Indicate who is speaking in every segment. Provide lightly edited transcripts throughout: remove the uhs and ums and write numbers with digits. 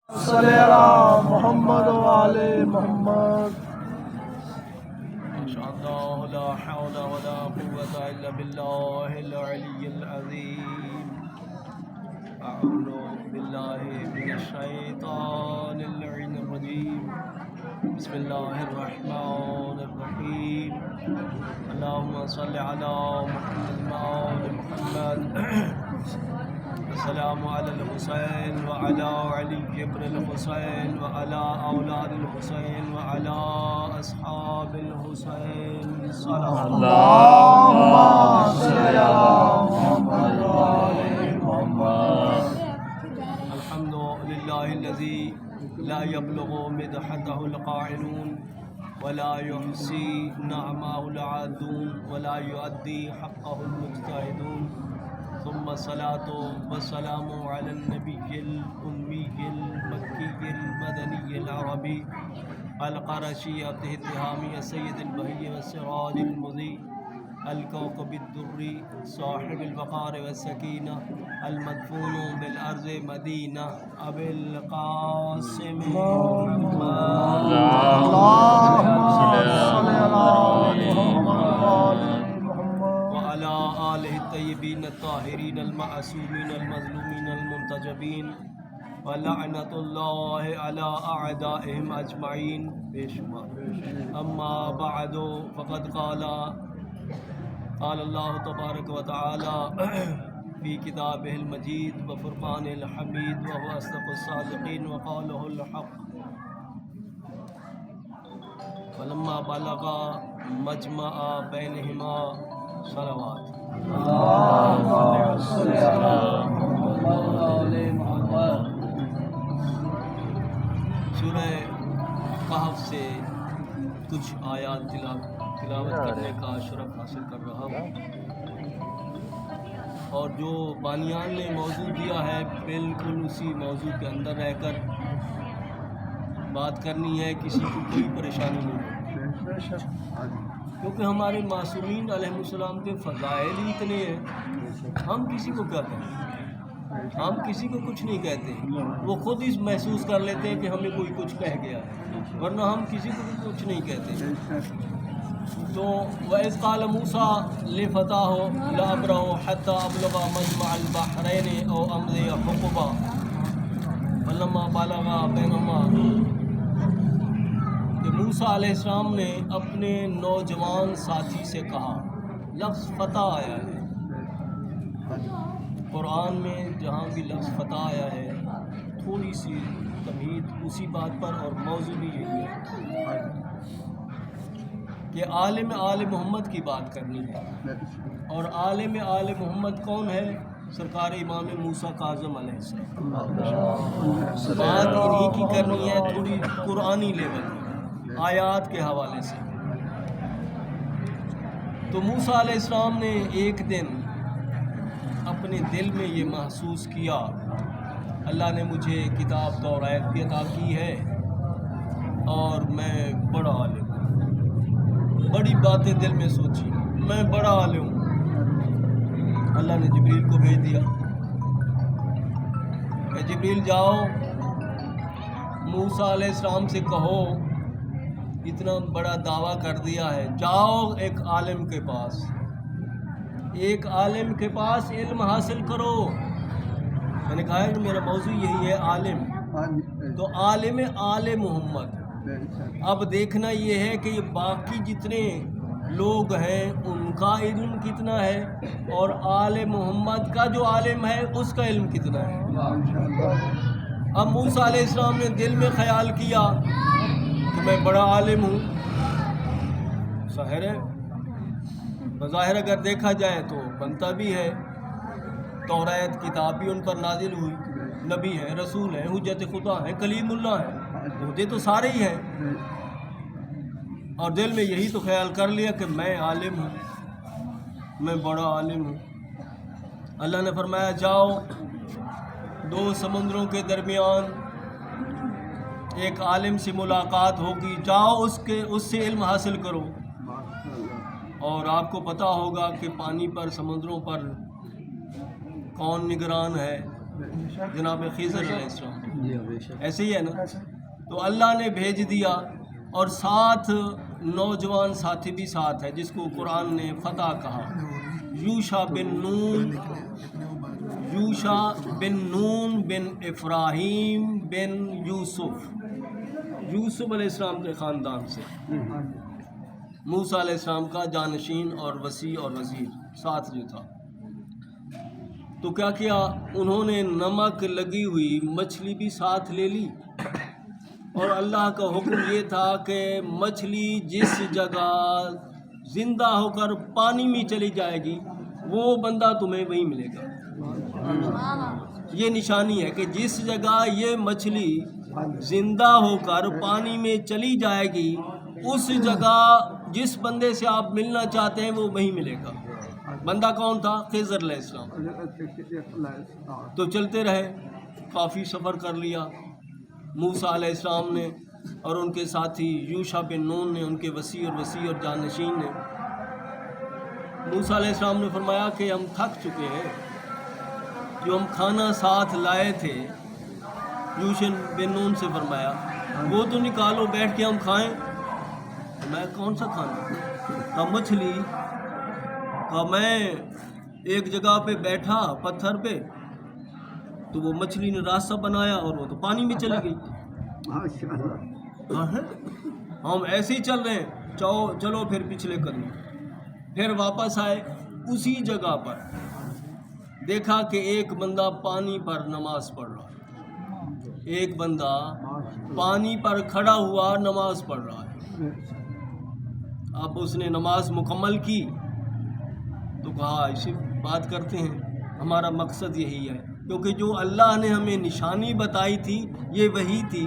Speaker 1: صلی علی محمد و آل محمد۔
Speaker 2: انشاءاللہ لا حول ولا قوة الا باللہ العلی العظیم۔ اعوذ باللہ من الشیطان اللعین الرجیم۔ بسم اللہ الرحمن الرحیم۔ اللہم صلی علی محمد و آل محمد۔ السلام علی الحسین وعلی علی ابن الحسین وعلی اولاد الحسین وعلی اصحاب الحسین
Speaker 1: اللہم صلی علی محمد و آل محمد۔
Speaker 2: الحمد للہ الذی لا یبلغ مدحته القائلون ولا یحصی نعمه العادون ولا یؤدی حقه المجتہدون، ثم الصلاة والسلام على النبي الأمي المكي المدني العربي القرشي التهامي السيد البهي والسراج المضيء الكوكب الدري صاحب الوقار والسكينة المدفون بالأرض مدينة أبي القاسم محمد
Speaker 1: اللہم صلی علی محمد و آل محمد۔
Speaker 2: وعلى آله الطيبين الطاهرين المعصومين المظلومين المنتجبين ولعنة الله على أعدائهم أجمعين بشمار۔ أما بعد فقد قال الله تبارك وتعالى في كتابه المجيد وفرقانه الحميد وهو أصدق الصادقين وقاله الحق فلما بلغ مجمع بينهما صلوات۔
Speaker 1: اللہم صلی علی محمد و آل محمد۔
Speaker 2: سورہ کہف سے کچھ آیات تلاوت کرنے کا شرف حاصل کر رہا ہوں، اور جو بانیان نے موضوع دیا ہے بالکل اسی موضوع کے اندر رہ کر بات کرنی ہے، کسی کو کوئی پریشانی نہیں ہے، کیونکہ ہمارے معصومین علیہ السلام کے فضائل ہی اتنے ہیں، ہم کسی کو کیا کہیں، ہم کسی کو کچھ نہیں کہتے، وہ خود ہی محسوس کر لیتے ہیں کہ ہمیں کوئی کچھ کہہ گیا ہے، ورنہ ہم کسی کو بھی کچھ نہیں کہتے۔ تو وَإِذْ قَالَ مُوسَىٰ لِفَتَاهُ لَا أَبْرَحُ حَتَّىٰ أَبْلُغَ مَجْمَعَ الْبَحْرَيْنِ أَوْ أَمْضِيَ حُقُبًا فَلَمَّا بَلَغَا بَيْنَهُمَا، کہ موسیٰ علیہ السلام نے اپنے نوجوان ساتھی سے کہا، لفظ فتح آیا ہے قرآن میں، جہاں بھی لفظ فتح آیا ہے تھوڑی سی تمہید اسی بات پر، اور موضوع بھی یہی ہے کہ عالم آل محمد کی بات کرنی ہے، اور عالم آل محمد کون ہے؟ سرکار امام موسیٰ کاظم علیہ السلام۔ بات انہی کی کرنی ہے تھوڑی قرآنی لیول میں، آیات کے حوالے سے۔ تو موسیٰ علیہ السلام نے ایک دن اپنے دل میں یہ محسوس کیا، اللہ نے مجھے کتاب تورات بھی عطا کی ہے اور میں بڑا عالم ہوں، بڑی باتیں دل میں سوچی، میں بڑا عالم ہوں۔ اللہ نے جبریل کو بھیج دیا کہ جبریل جاؤ موسیٰ علیہ السلام سے کہو اتنا بڑا دعویٰ کر دیا ہے، جاؤ ایک عالم کے پاس، ایک عالم کے پاس علم حاصل کرو۔ میں نے کہا ہے کہ میرا موضوع یہی ہے عالم، تو عالم آل محمد۔ اب دیکھنا یہ ہے کہ یہ باقی جتنے لوگ ہیں ان کا علم کتنا ہے، اور آل محمد کا جو عالم ہے اس کا علم کتنا ہے۔ اب موسیٰ علیہ السلام نے دل میں خیال کیا کہ میں بڑا عالم ہوں، ظاہر ہے بظاہر اگر دیکھا جائے تو بنتا بھی ہے، تورات کتاب بھی ان پر نازل ہوئی، نبی ہیں، رسول ہیں، حجت خدا ہیں، کلیم اللہ ہیں، عہدے تو سارے ہی ہیں، اور دل میں یہی تو خیال کر لیا کہ میں عالم ہوں، میں بڑا عالم ہوں۔ اللہ نے فرمایا جاؤ دو سمندروں کے درمیان ایک عالم سے ملاقات ہوگی، جاؤ اس سے علم حاصل کرو، اور آپ کو پتہ ہوگا کہ پانی پر، سمندروں پر کون نگران ہے؟ جناب خضر علیہ السلام۔ ایسے ہی ہے نا. تو اللہ نے بھیج دیا اور ساتھ نوجوان ساتھی بھی ساتھ ہے جس کو قرآن نے فتح کہا. یوشع بن نون بن افراہیم بن یوسف علیہ السلام کے خاندان سے، موسیٰ علیہ السلام کا جانشین اور وسیع اور وزیر ساتھ جو تھا. تو کیا کیا انہوں نے، نمک لگی ہوئی مچھلی بھی ساتھ لے لی، اور اللہ کا حکم یہ تھا کہ مچھلی جس جگہ زندہ ہو کر پانی میں چلی جائے گی وہ بندہ تمہیں وہیں ملے گا. یہ نشانی ہے کہ جس جگہ یہ مچھلی زندہ ہو کر پانی میں چلی جائے گی اس جگہ جس بندے سے آپ ملنا چاہتے ہیں وہ وہیں ملے گا. بندہ کون تھا؟ خضر علیہ السلام. تو چلتے رہے، کافی سفر کر لیا موسیٰ علیہ السلام نے اور ان کے ساتھی یوشع بن نون نے، ان کے وسیع اور جانشین نے. موسیٰ علیہ السلام نے فرمایا کہ ہم تھک چکے ہیں، جو ہم کھانا ساتھ لائے تھے. یوشع بن نون سے فرمایا وہ تو نکالو، بیٹھ کے ہم کھائیں. میں کون سا کھانا؟ کہا مچھلی. کہا میں ایک جگہ پہ بیٹھا پتھر پہ تو وہ مچھلی نے راستہ بنایا اور وہ تو پانی میں چلی گئی. ہم ایسے ہی چل رہے ہیں، چلو پھر پچھلے قدم. پھر واپس آئے، اسی جگہ پر دیکھا کہ ایک بندہ پانی پر نماز پڑھ رہا ہے، ایک بندہ پانی پر کھڑا ہوا نماز پڑھ رہا ہے. اب اس نے نماز مکمل کی تو کہا اسی بات کرتے ہیں، ہمارا مقصد یہی ہے. کیونکہ جو اللہ نے ہمیں نشانی بتائی تھی یہ وہی تھی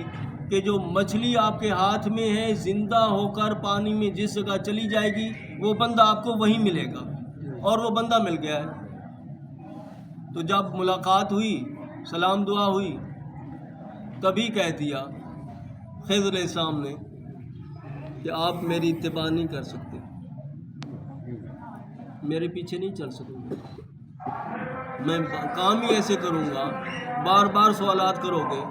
Speaker 2: کہ جو مچھلی آپ کے ہاتھ میں ہے زندہ ہو کر پانی میں جس جگہ چلی جائے گی وہ بندہ آپ کو وہیں ملے گا، اور وہ بندہ مل گیا ہے. تو جب ملاقات ہوئی، سلام دعا ہوئی، تبھی کہہ دیا خضر علیہ السلام نے کہ آپ میری اتباع نہیں کر سکتے، میرے پیچھے نہیں چل سکوں گے، میں کام ہی ایسے کروں گا، بار بار سوالات کرو گے،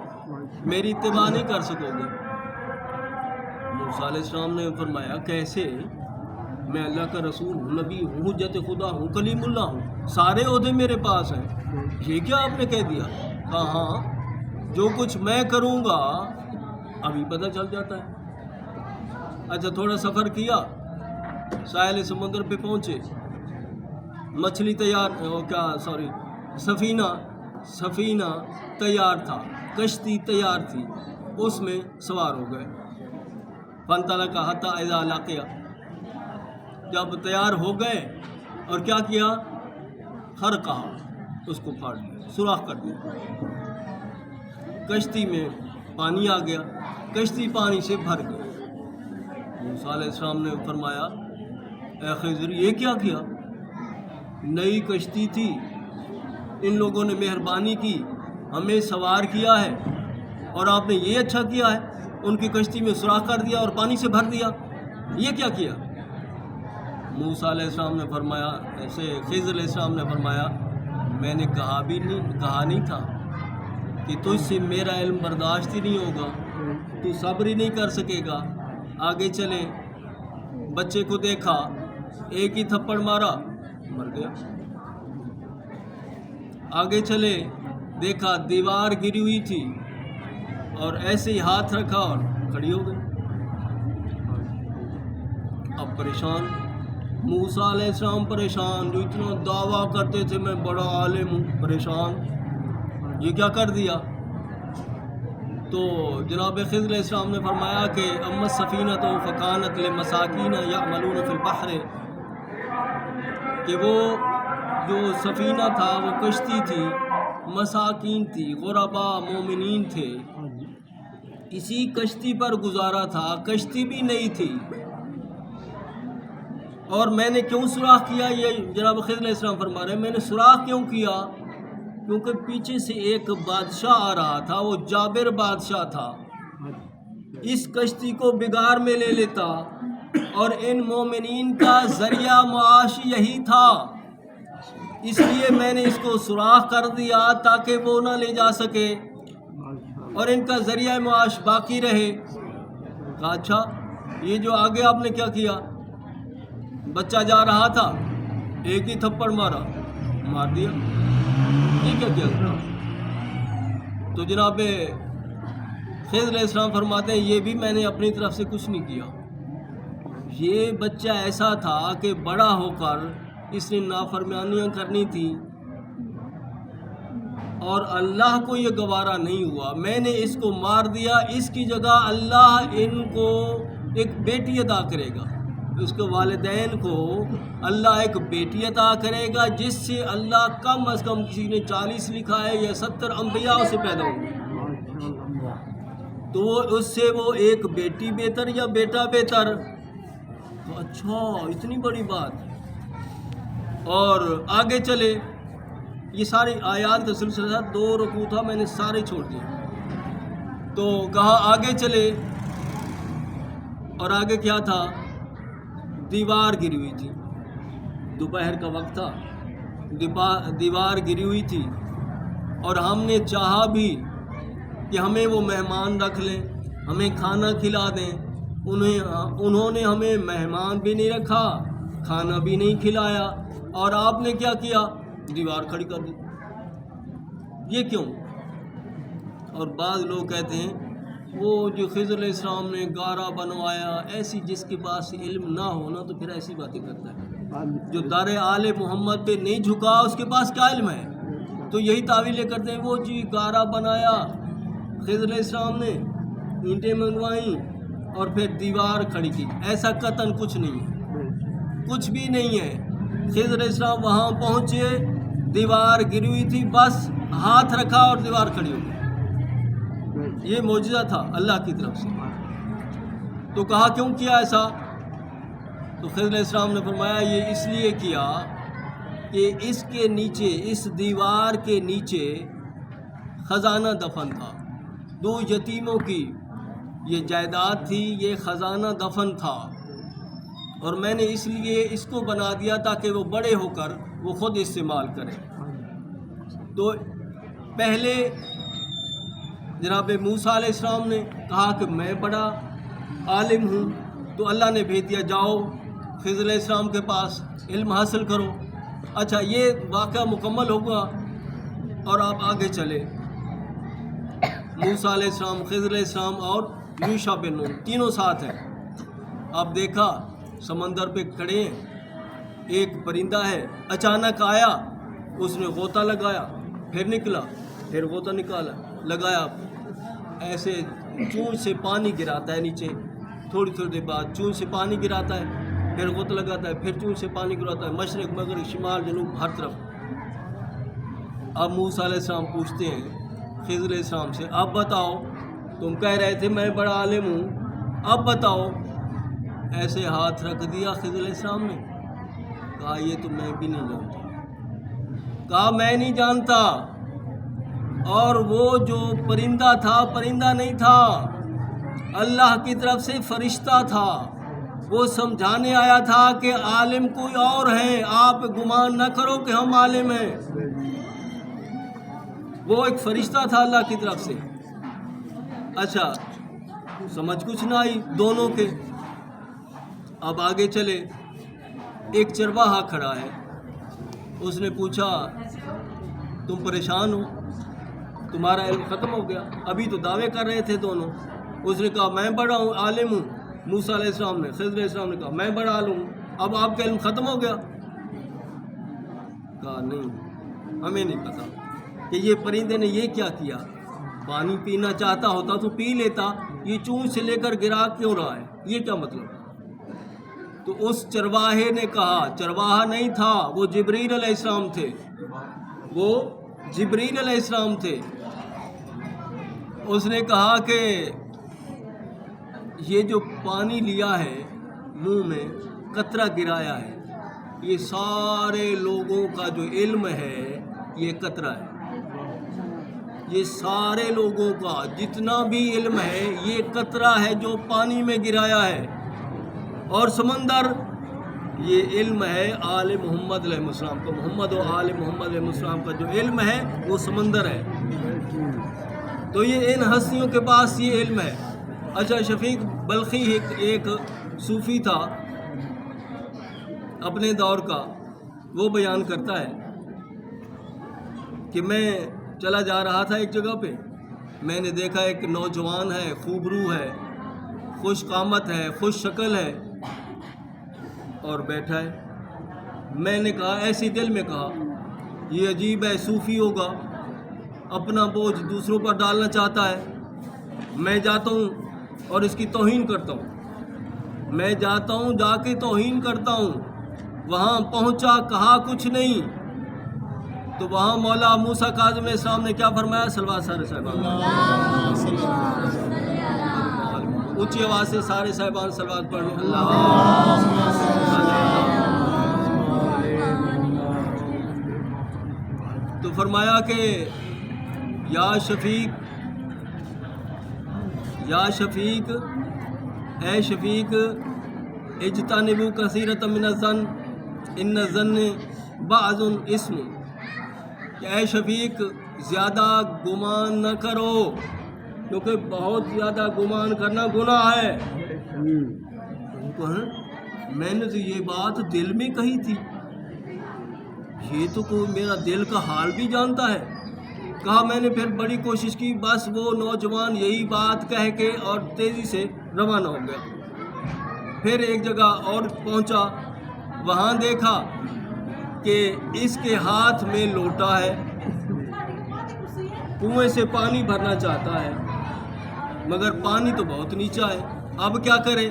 Speaker 2: میری اتباع نہیں کر سکو گے. موسیٰ علیہ السلام نے فرمایا کیسے؟ میں اللہ کا رسول ہوں، نبی ہوں، حجت خدا ہوں، کلیم اللہ ہوں، سارے عہدے میرے پاس ہیں، یہ کیا آپ نے کہہ دیا؟ کہا ہاں، جو کچھ میں کروں گا ابھی پتہ چل جاتا ہے. اچھا تھوڑا سفر کیا، ساحل سمندر پہ پہنچے، مچھلی تیار سفینہ تیار تھا، کشتی تیار تھی، اس میں سوار ہو گئے. فانطلق حتی اذا لقیا، جب تیار ہو گئے اور کیا کیا؟ خرقہ، اس کو پھاڑ دیا، سوراخ کر دیا. کشتی میں پانی آ گیا، کشتی پانی سے بھر گئی. موسیٰ علیہ السلام نے فرمایا اے خضر یہ کیا کیا؟ نئی کشتی تھی، ان لوگوں نے مہربانی کی، ہمیں سوار کیا ہے، اور آپ نے یہ اچھا کیا ہے، ان کی کشتی میں سوراخ کر دیا اور پانی سے بھر دیا، یہ کیا کیا؟ موسیٰ علیہ السلام نے فرمایا، ایسے خضر علیہ السلام نے فرمایا میں نے کہا نہیں تھا کہ تجھ سے میرا علم برداشت ہی نہیں ہوگا، تو صبر ہی نہیں کر سکے گا. آگے چلے، بچے کو دیکھا، ایک ہی تھپڑ مارا، مر گیا. آگے چلے، دیکھا دیوار گری ہوئی تھی اور ایسے ہی ہاتھ رکھا اور کھڑی ہو گئی. اب پریشان موسیٰ علیہ السلام، پریشان، جو اتنا دعویٰ کرتے تھے میں بڑا عالم ہوں، پریشان، یہ کیا کر دیا؟ تو جناب خضر علیہ السلام نے فرمایا کہ اما السفینۃ فکانت لمساکین یعملون فی البحر، کہ وہ جو سفینہ تھا وہ کشتی تھی، مساکین تھی، غرباء مومنین تھے، اسی کشتی پر گزارا تھا، کشتی بھی نہیں تھی. اور میں نے کیوں سوراخ کیا؟ یہ جناب خضر علیہ السلام فرما رہے ہیں میں نے سوراخ کیوں کیا؟ کیونکہ پیچھے سے ایک بادشاہ آ رہا تھا، وہ جابر بادشاہ تھا، اس کشتی کو بگاڑ میں لے لیتا اور ان مومنین کا ذریعہ معاش یہی تھا، اس لیے میں نے اس کو سوراخ کر دیا تاکہ وہ نہ لے جا سکے. اور ان کا ذریعہ معاش باقی رہے۔ کہا اچھا یہ جو آگے آپ نے کیا کیا؟ بچہ جا رہا تھا، ایک ہی تھپڑ مار دیا، یہ کیا کیا؟ تو جناب خضر علیہ السلام فرماتے ہیں یہ بھی میں نے اپنی طرف سے کچھ نہیں کیا، یہ بچہ ایسا تھا کہ بڑا ہو کر اس نے نافرمانیاں کرنی تھی اور اللہ کو یہ گوارا نہیں ہوا، میں نے اس کو مار دیا، اس کی جگہ اللہ ان کو ایک بیٹی عطا کرے گا، اس کے والدین کو اللہ ایک بیٹی عطا کرے گا جس سے اللہ کم از کم کسی نے 40 لکھا ہے یا 70 انبیاء سے پیدا ہوں گے، تو اس سے وہ ایک بیٹی بہتر یا بیٹا بہتر؟ تو اچھا اتنی بڑی بات۔ اور آگے چلے، یہ ساری آیات کا سلسلہ تھا، 2 رکوع تھا، میں نے سارے چھوڑ دیے۔ تو کہا آگے چلے، اور آگے کیا تھا؟ دیوار گری ہوئی تھی، دوپہر کا وقت تھا، دیوار گری ہوئی تھی، اور ہم نے چاہا بھی کہ ہمیں وہ مہمان رکھ لیں، ہمیں کھانا کھلا دیں، انہوں نے ہمیں مہمان بھی نہیں رکھا، کھانا بھی نہیں کھلایا، اور آپ نے کیا کیا؟ دیوار کھڑی کر دی۔ یہ کیوں؟ اور بعض لوگ کہتے ہیں وہ جو خضر علیہ السلام نے گارا بنوایا، ایسی جس کے پاس علم نہ ہونا تو پھر ایسی باتیں کرتا ہے، جو دار آل محمد پہ نہیں جھکا اس کے پاس کیا علم ہے؟ تو یہی تعویلیں کرتے ہیں، وہ جی گارا بنایا خضر علیہ السلام نے، اینٹیں منگوائیں اور پھر دیوار کھڑی کی، ایسا قطعاً کچھ نہیں ہے، کچھ بھی نہیں ہے۔ خضر علیہ السلام وہاں پہنچے، دیوار گری ہوئی تھی، بس ہاتھ رکھا اور دیوار کھڑی ہو گئی، یہ معجزہ تھا اللہ کی طرف سے۔ تو کہا کیوں کیا ایسا؟ تو خضر علیہ السلام نے فرمایا یہ اس لیے کیا کہ اس کے نیچے، اس دیوار کے نیچے خزانہ دفن تھا، 2 یتیموں کی یہ جائیداد تھی، یہ خزانہ دفن تھا، اور میں نے اس لیے اس کو بنا دیا تاکہ وہ بڑے ہو کر وہ خود استعمال کریں۔ تو پہلے جناب موسیٰ علیہ السلام نے کہا کہ میں بڑا عالم ہوں، تو اللہ نے بھیج دیا جاؤ خضر علیہ السلام کے پاس علم حاصل کرو۔ اچھا یہ واقعہ مکمل ہوگا اور آپ آگے چلے، موسیٰ علیہ السلام، خضر علیہ السلام اور یوشع بن نون تینوں ساتھ ہیں۔ آپ دیکھا سمندر پہ کھڑے ہیں، ایک پرندہ ہے، اچانک آیا، اس نے غوطہ لگایا، پھر نکلا، پھر غوطہ نکالا، لگایا، ایسے چونچ سے پانی گراتا ہے نیچے، تھوڑی دیر بعد چونچ سے پانی گراتا ہے، پھر غوطہ لگاتا ہے، پھر چونچ سے پانی گراتا ہے، مشرق مغرب شمال جنوب ہر طرف۔ اب موسیٰ علیہ السلام پوچھتے ہیں خضر علیہ السلام سے، اب بتاؤ، تم کہہ رہے تھے میں بڑا عالم ہوں، اب بتاؤ۔ ایسے ہاتھ رکھ دیا خضر علیہ السلام نے، کہا یہ تو میں بھی نہیں جانتا، کہا میں نہیں جانتا، اور وہ جو پرندہ تھا پرندہ نہیں تھا، اللہ کی طرف سے فرشتہ تھا، وہ سمجھانے آیا تھا کہ عالم کوئی اور ہے، آپ گمان نہ کرو کہ ہم عالم ہیں، وہ ایک فرشتہ تھا اللہ کی طرف سے۔ اچھا سمجھ کچھ نہ آئی دونوں کے۔ اب آگے چلے، ایک چرواہا کھڑا ہے، اس نے پوچھا تم پریشان ہو، تمہارا علم ختم ہو گیا؟ ابھی تو دعوے کر رہے تھے دونوں۔ اس نے کہا میں بڑا ہوں، عالم ہوں۔ موسیٰ علیہ السلام نے، خضر علیہ السلام نے کہا میں بڑا عالم ہوں، اب آپ کا علم ختم ہو گیا؟ کہا نہیں، ہمیں نہیں پتا کہ یہ پرندے نے یہ کیا کیا، پانی پینا چاہتا ہوتا تو پی لیتا، یہ چونچ سے لے کر گرا کیوں رہا ہے، یہ کیا مطلب؟ تو اس چرواہے نے کہا، چرواہا نہیں تھا، وہ جبریل علیہ السلام تھے، وہ جبریل علیہ السلام تھے۔ اس نے کہا کہ یہ جو پانی لیا ہے منہ میں، قطرہ گرایا ہے، یہ سارے لوگوں کا جو علم ہے یہ قطرہ ہے، یہ سارے لوگوں کا جتنا بھی علم ہے یہ قطرہ ہے جو پانی میں گرایا ہے، اور سمندر یہ علم ہے آل محمد علیہ السلام کا، محمد و آل محمد علیہ السلام کا جو علم ہے وہ سمندر ہے۔ تو یہ ان ہستیوں کے پاس یہ علم ہے۔ اچھا، شفیق بلخی ایک صوفی تھا اپنے دور کا، وہ بیان کرتا ہے کہ میں چلا جا رہا تھا ایک جگہ پہ، میں نے دیکھا ایک نوجوان ہے، خوبرو ہے، خوش قامت ہے، خوش شکل ہے، اور بیٹھا ہے۔ میں نے کہا، ایسی دل میں کہا، یہ عجیب ہے، صوفی ہوگا، اپنا بوجھ دوسروں پر ڈالنا چاہتا ہے۔ میں جاتا ہوں اور اس کی توہین کرتا ہوں، میں جاتا ہوں، جا کے توہین کرتا ہوں۔ وہاں پہنچا، کہا کچھ نہیں، تو وہاں مولا موسیٰ کاظم علیہ السلام نے کیا فرمایا؟ صلوات سارے صاحبان، اونچی آواز سے سارے صاحبان صلوات پڑھ لو۔ تو فرمایا کہ یا شفیق، اے شفیق، اجتنبوا کثیرۃ من الظن ان الظن بعض اسم، کہ اے شفیق زیادہ گمان نہ کرو، کیونکہ بہت زیادہ گمان کرنا گناہ ہے۔ میں نے تو یہ بات دل میں کہی تھی، یہ تو کوئی میرا دل کا حال بھی جانتا ہے۔ کہا، میں نے پھر بڑی کوشش کی، بس وہ نوجوان یہی بات کہہ کے اور تیزی سے روانہ ہو گیا۔ پھر ایک جگہ اور پہنچا، وہاں دیکھا کہ اس کے ہاتھ میں لوٹا ہے، کنویں سے پانی بھرنا چاہتا ہے، مگر پانی تو بہت نیچا ہے۔ اب کیا کرے؟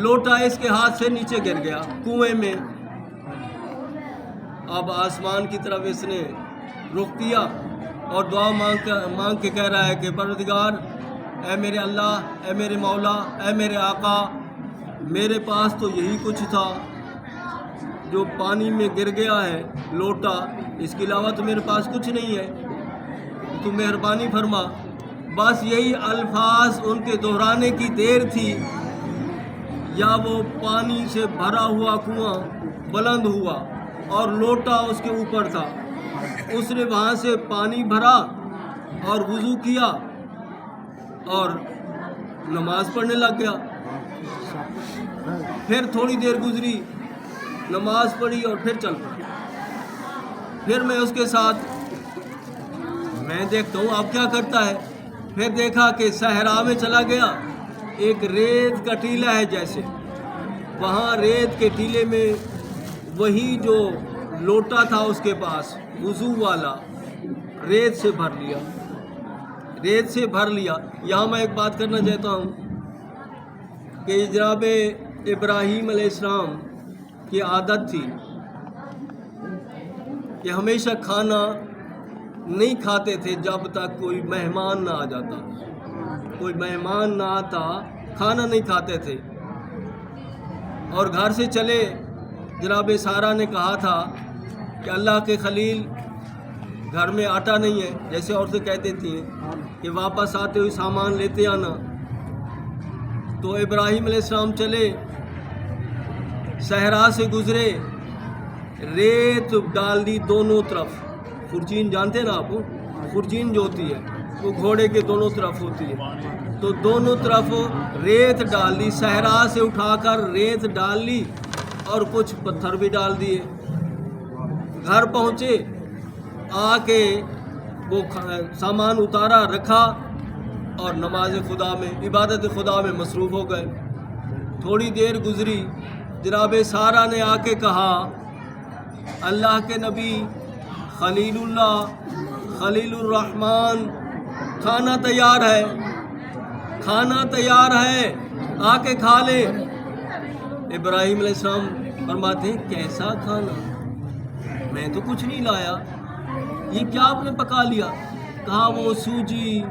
Speaker 2: لوٹا اس کے ہاتھ سے نیچے گر گیا کنویں میں۔ اب آسمان کی طرف اس نے رخ کیا اور دعا مانگ کے کہہ رہا ہے کہ پروردگار، اے میرے اللہ، اے میرے مولا، اے میرے آقا، میرے پاس تو یہی کچھ تھا جو پانی میں گر گیا ہے، لوٹا، اس کے علاوہ تو میرے پاس کچھ نہیں ہے، تو مہربانی فرما۔ بس یہی الفاظ ان کے دہرانے کی دیر تھی، یا وہ پانی سے بھرا ہوا کنواں بلند ہوا اور لوٹا اس کے اوپر تھا۔ اس نے وہاں سے پانی بھرا اور وضو کیا اور نماز پڑھنے لگ گیا۔ پھر تھوڑی دیر گزری، نماز پڑھی اور پھر چل پڑا۔ پھر میں اس کے ساتھ میں دیکھتا ہوں اب کیا کرتا ہے۔ پھر دیکھا کہ صحرا میں چلا گیا، ایک ریت کا ٹیلہ ہے جیسے، وہاں ریت کے ٹیلے میں وہی جو لوٹا تھا اس کے پاس وضو والا، ریت سے بھر لیا۔ یہاں میں ایک بات کرنا چاہتا ہوں کہ جناب ابراہیم علیہ السلام کی عادت تھی کہ ہمیشہ کھانا نہیں کھاتے تھے جب تک کوئی مہمان نہ آ جاتا، کوئی مہمان نہ آتا کھانا نہیں کھاتے تھے۔ اور گھر سے چلے، جناب سارہ نے کہا تھا کہ اللہ کے خلیل گھر میں آٹا نہیں ہے، جیسے عورتیں کہہ دیتی ہیں کہ واپس آتے ہوئے سامان لیتے آنا۔ تو ابراہیم علیہ السلام چلے، صحرا سے گزرے، ریت ڈال دی دونوں طرف۔ خرچین جانتے نا آپ، خرچین جو ہوتی ہے وہ گھوڑے کے دونوں طرف ہوتی ہے، تو دونوں طرف ریت ڈال دی، صحرا سے اٹھا کر ریت ڈال لی اور کچھ پتھر بھی ڈال دیے۔ گھر پہنچے، آ کے وہ سامان اتارا، رکھا اور نماز خدا میں، عبادت خدا میں مصروف ہو گئے۔ تھوڑی دیر گزری، جناب سارہ نے آ کے کہا، اللہ کے نبی خلیل اللہ، خلیل الرحمن، کھانا تیار ہے، کھانا تیار ہے، آ کے کھا لے۔ ابراہیم علیہ السلام فرماتے ہیں، کیسا کھانا؟ میں تو کچھ نہیں لایا، یہ کیا آپ نے پکا لیا؟ کہا، وہ سوجی،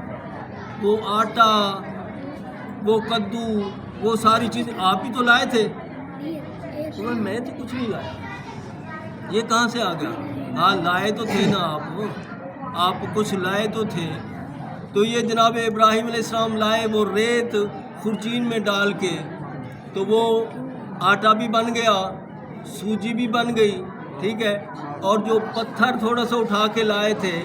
Speaker 2: وہ آٹا، وہ کدو، وہ ساری چیزیں آپ ہی تو لائے تھے۔ میں تو کچھ نہیں لایا، یہ کہاں سے آ گیا؟ ہاں لائے تو تھے نا آپ کچھ لائے تو تھے۔ تو یہ جناب ابراہیم علیہ السلام لائے وہ ریت خرچین میں ڈال کے، تو وہ آٹا بھی بن گیا، سوجی بھی بن گئی، ٹھیک ہے، اور جو پتھر تھوڑا سا اٹھا کے لائے تھے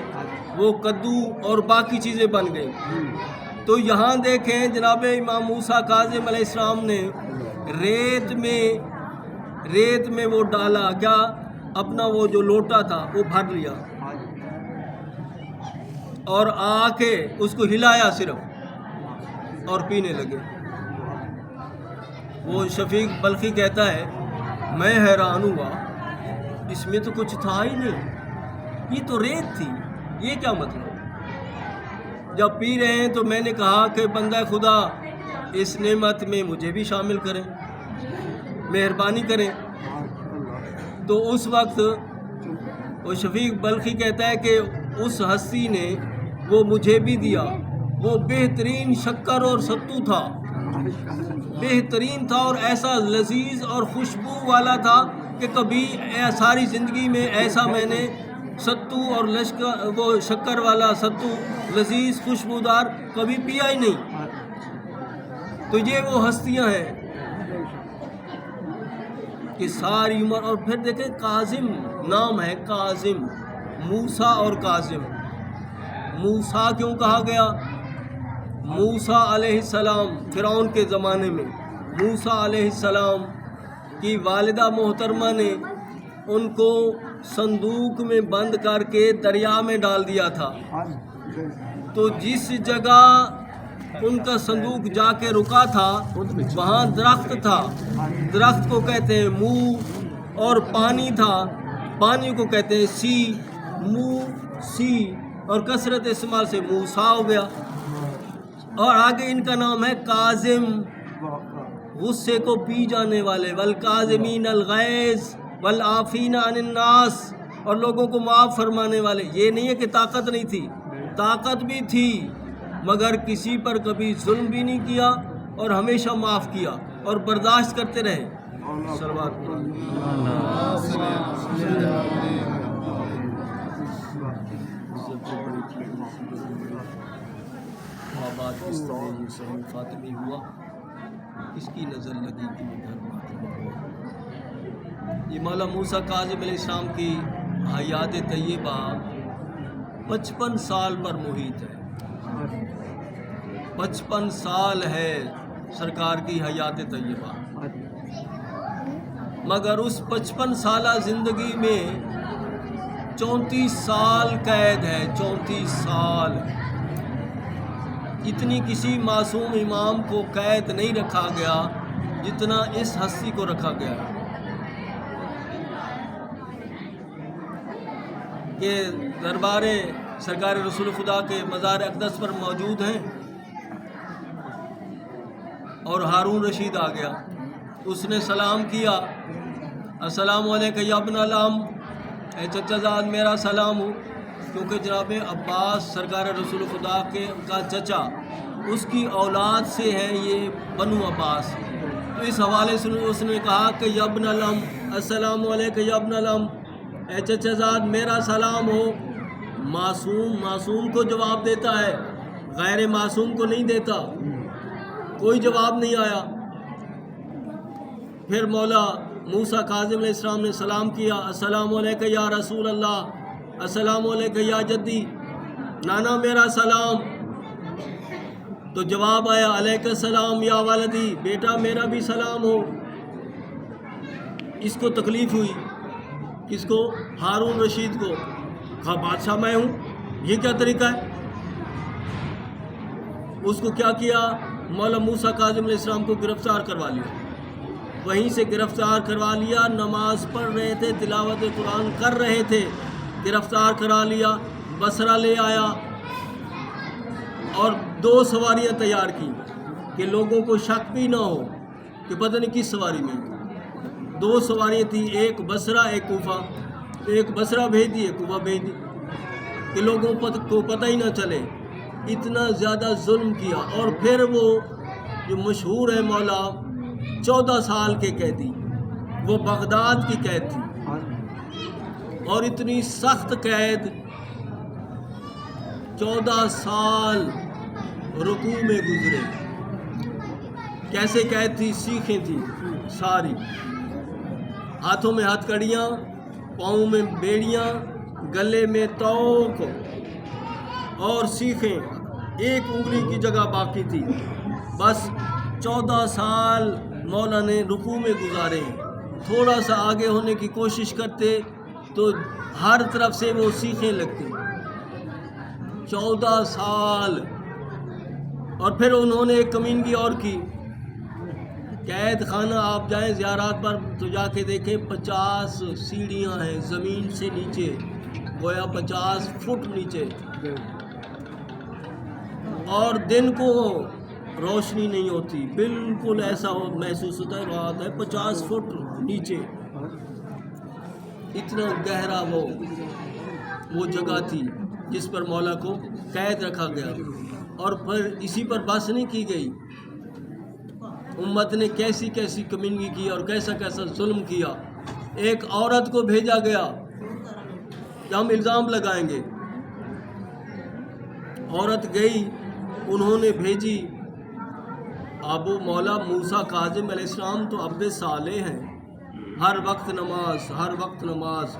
Speaker 2: وہ کدو اور باقی چیزیں بن گئیں. تو یہاں دیکھیں جناب امام موسیٰ کاظم علیہ السلام نے ریت میں وہ ڈالا کیا، اپنا وہ جو لوٹا تھا وہ بھر لیا اور آ کے اس کو ہلایا صرف اور پینے لگے. وہ شفیق بلخی کہتا ہے میں حیران ہوا، اس میں تو کچھ تھا ہی نہیں، یہ تو ریت تھی، یہ کیا مطلب؟ جب پی رہے ہیں تو میں نے کہا کہ بندہ خدا اس نعمت میں مجھے بھی شامل کریں، مہربانی کریں. تو اس وقت وہ شفیق بلخی کہتا ہے کہ اس ہستی نے وہ مجھے بھی دیا. وہ بہترین شکر اور ستو تھا، بہترین تھا اور ایسا لذیذ اور خوشبو والا تھا کہ کبھی ساری زندگی میں ایسا میں نے ستو اور وہ شکر والا ستو لذیذ خوشبودار کبھی پیا ہی نہیں. تو یہ وہ ہستیاں ہیں کہ ساری عمر. اور پھر دیکھیں کاظم نام ہے، کاظم، موسیٰ اور کاظم. موسیٰ کیوں کہا گیا؟ موسیٰ علیہ السلام فرعون کے زمانے میں موسیٰ علیہ السلام کی والدہ محترمہ نے ان کو صندوق میں بند کر کے دریا میں ڈال دیا تھا. تو جس جگہ ان کا صندوق جا کے رکا تھا وہاں درخت تھا، درخت کو کہتے ہیں منہ، اور پانی تھا، پانی کو کہتے ہیں سی، منہ سی، اور کثرت استعمال سے موسیٰ ہو گیا. اور آگے ان کا نام ہے کاظم، غصے کو پی جانے والے، والکاظمین الغیظ والعافین عن الناس، اور لوگوں کو معاف فرمانے والے. یہ نہیں ہے کہ طاقت نہیں تھی، طاقت بھی تھی، مگر کسی پر کبھی ظلم بھی نہیں کیا اور ہمیشہ معاف کیا اور برداشت کرتے رہے. صلوات بات کس طرح یہ صحیح فاطمی ہوا، کس کی نظر لگی کہ یہ گھر فاطمی ہوا. یہ مولا موسیٰ کاظم علیہ السلام کی حیات طیبہ 55 سال پر محیط ہے. 55 سال ہے سرکار کی حیات طیبہ، مگر اس 55 سالہ زندگی میں 34 سال قید ہے. 34 سال. اتنی کسی معصوم امام کو قید نہیں رکھا گیا جتنا اس ہستی کو رکھا گیا کہ دربار سرکار رسول خدا کے مزار اقدس پر موجود ہیں. اور ہارون رشید آ گیا، اس نے سلام کیا، السلام علیکم یا ابن العم، اے چچا زاد میرا سلام ہو. کیونکہ جناب عباس سرکار رسول خدا کے کا چچا، اس کی اولاد سے ہے یہ بنو عباس. تو اس حوالے سے اس نے کہا کہ یا ابن العم، السلام علیکم یا ابن العم، اے چچا زاد میرا سلام ہو. معصوم کو جواب دیتا ہے، غیر معصوم کو نہیں دیتا. کوئی جواب نہیں آیا. پھر مولا موسیٰ کاظم علیہ السلام نے سلام کیا، السلام علیکم یا رسول اللہ، السلام علیکم یا جدی، نانا میرا سلام. تو جواب آیا علیک السلام یا والدی، بیٹا میرا بھی سلام ہو. اس کو تکلیف ہوئی، کس کو؟ ہارون رشید کو. کہا بادشاہ میں ہوں، یہ کیا طریقہ ہے؟ اس کو کیا کیا؟ مولا موسیٰ کاظم علیہ السلام کو گرفتار کروا لیا. وہیں سے گرفتار کروا لیا، نماز پڑھ رہے تھے، تلاوت قرآن کر رہے تھے، گرفتار کرا لیا، بصرہ لے آیا اور 2 سواریاں تیار کی کہ لوگوں کو شک بھی نہ ہو کہ پتہ نہیں کس سواری میں. 2 سواریاں تھیں، ایک بصرہ ایک کوفہ. ایک بصرہ بھیج دی، ایک کوفہ بھیج دی کہ لوگوں کو پتہ ہی نہ چلے. اتنا زیادہ ظلم کیا. اور پھر وہ جو مشہور ہے مولا 14 سال کے قیدی، وہ بغداد کی قید تھی، اور اتنی سخت قید، 14 سال رکوع میں گزرے. کیسے قید تھی؟ سیخیں تھی ساری، ہاتھوں میں ہتھ کڑیاں، پاؤں میں بیڑیاں، گلے میں توق، اور سیکھیں. ایک انگلی کی جگہ باقی تھی. بس 14 سال مولا نے رکوع میں گزارے ہیں. تھوڑا سا آگے ہونے کی کوشش کرتے تو ہر طرف سے وہ سیکھیں لگتے. 14 سال. اور پھر انہوں نے ایک کمینگی اور کی. قید خانہ آپ جائیں زیارات پر تو جا کے دیکھیں 50 سیڑھیاں ہیں زمین سے نیچے، گویا 50 فٹ نیچے، اور دن کو روشنی نہیں ہوتی. بالکل ایسا محسوس ہوتا ہے رات ہے 50 فٹ نیچے. اتنا گہرا وہ جگہ تھی جس پر مولا کو قید رکھا گیا. اور پھر اسی پر بس نہیں کی گئی. امت نے کیسی کیسی کمینگی کی اور کیسا کیسا ظلم کیا. ایک عورت کو بھیجا گیا کہ ہم الزام لگائیں گے. عورت گئی، انہوں نے بھیجی. ابو مولا موسیٰ کاظم علیہ السلام تو عبد صالح ہیں. ہر وقت نماز، ہر وقت نماز.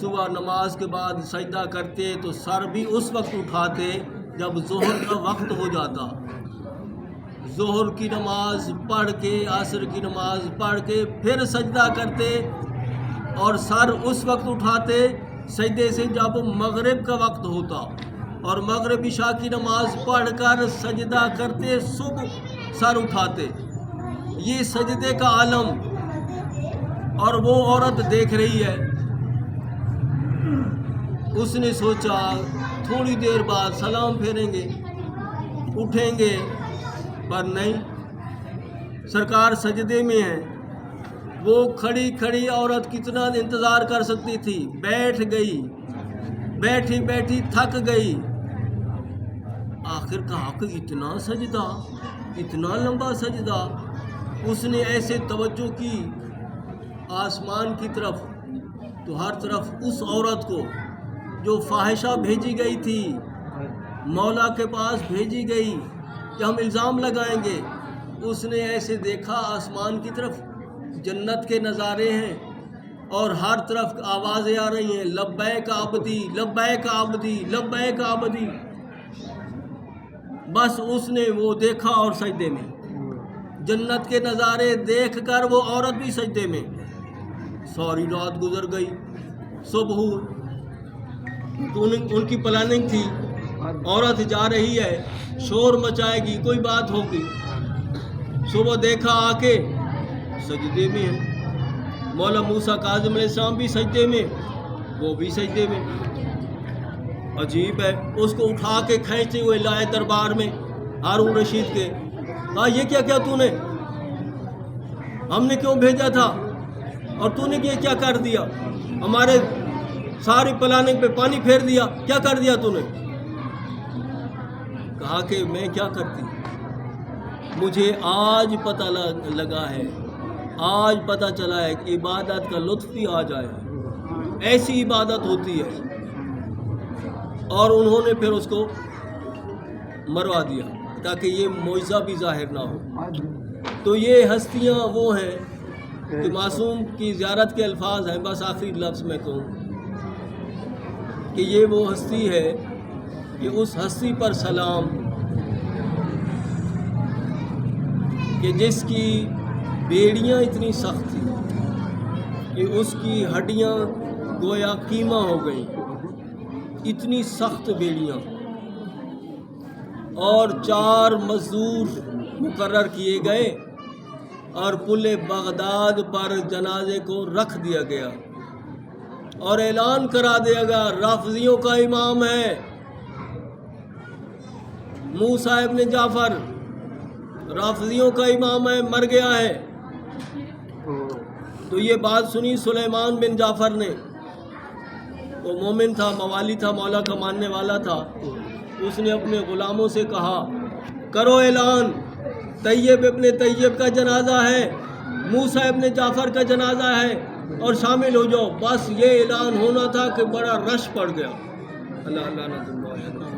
Speaker 2: صبح نماز کے بعد سجدہ کرتے تو سر بھی اس وقت اٹھاتے جب ظہر کا وقت ہو جاتا. ظہر کی نماز پڑھ کے، عصر کی نماز پڑھ کے پھر سجدہ کرتے اور سر اس وقت اٹھاتے سجدے سے جب مغرب کا وقت ہوتا، اور مغرب عشاء کی نماز پڑھ کر سجدہ کرتے، صبح سر اٹھاتے. یہ سجدے کا عالم. اور وہ عورت دیکھ رہی ہے. اس نے سوچا تھوڑی دیر بعد سلام پھیریں گے، اٹھیں گے، پر نہیں، سرکار سجدے میں ہیں. وہ کھڑی کھڑی عورت کتنا انتظار کر سکتی تھی. بیٹھ گئی، بیٹھی بیٹھی تھک گئی. آخر کہا کہ اتنا سجدہ، اتنا لمبا سجدہ. اس نے ایسے توجہ کی آسمان کی طرف تو ہر طرف اس عورت کو جو فاحشہ بھیجی گئی تھی، مولا کے پاس بھیجی گئی کہ ہم الزام لگائیں گے. اس نے ایسے دیکھا آسمان کی طرف، جنت کے نظارے ہیں اور ہر طرف آوازیں آ رہی ہیں، لبیک عبدی، لبیک عبدی، لبیک عبدی. بس اس نے وہ دیکھا اور سجدے میں. جنت کے نظارے دیکھ کر وہ عورت بھی سجدے میں. ساری رات گزر گئی. صبح ان کی پلاننگ تھی، عورت جا رہی ہے، شور مچائے گی، کوئی بات ہوگی. صبح دیکھا آ کے سجدے میں ہے. مولا موسیٰ کاظم علیہ السلام بھی سجدے میں، وہ بھی سجدے میں. عجیب ہے. اس کو اٹھا کے کھینچتے ہوئے لائے دربار میں ہارون رشید کے. کہا یہ کیا تو نے، ہم نے کیوں بھیجا تھا اور تو نے یہ کیا کر دیا؟ ہمارے ساری پلاننگ پہ پانی پھیر دیا، کیا کر دیا تو نے؟ کہا کہ میں کیا کرتی، مجھے آج پتہ لگا ہے، آج پتہ چلا ہے کہ عبادت کا لطف بھی آ جائے، ایسی عبادت ہوتی ہے. اور انہوں نے پھر اس کو مروا دیا تاکہ یہ معجزہ بھی ظاہر نہ ہو. تو یہ ہستیاں وہ ہیں کہ معصوم کی زیارت کے الفاظ ہیں. بس آخری لفظ میں کہوں کہ یہ وہ ہستی ہے کہ اس ہستی پر سلام کہ جس کی بیڑیاں اتنی سخت تھیں کہ اس کی ہڈیاں گویا کیما ہو گئیں. اتنی سخت بیڑیاں. اور 4 مزدور مقرر کیے گئے اور پل بغداد پر جنازے کو رکھ دیا گیا اور اعلان کرا دیا گیا رافضیوں کا امام ہے موسیٰ ابن جعفر، رافضیوں کا امام ہے، مر گیا ہے. تو یہ بات سنی سلیمان بن جعفر نے. وہ مومن تھا، موالی تھا، مولا کا ماننے والا تھا. اس نے اپنے غلاموں سے کہا کرو اعلان، طیب ابن طیب کا جنازہ ہے، موسیٰ ابن جعفر کا جنازہ ہے اور شامل ہو جاؤ. بس یہ اعلان ہونا تھا کہ بڑا رش پڑ گیا. اللہ اللہ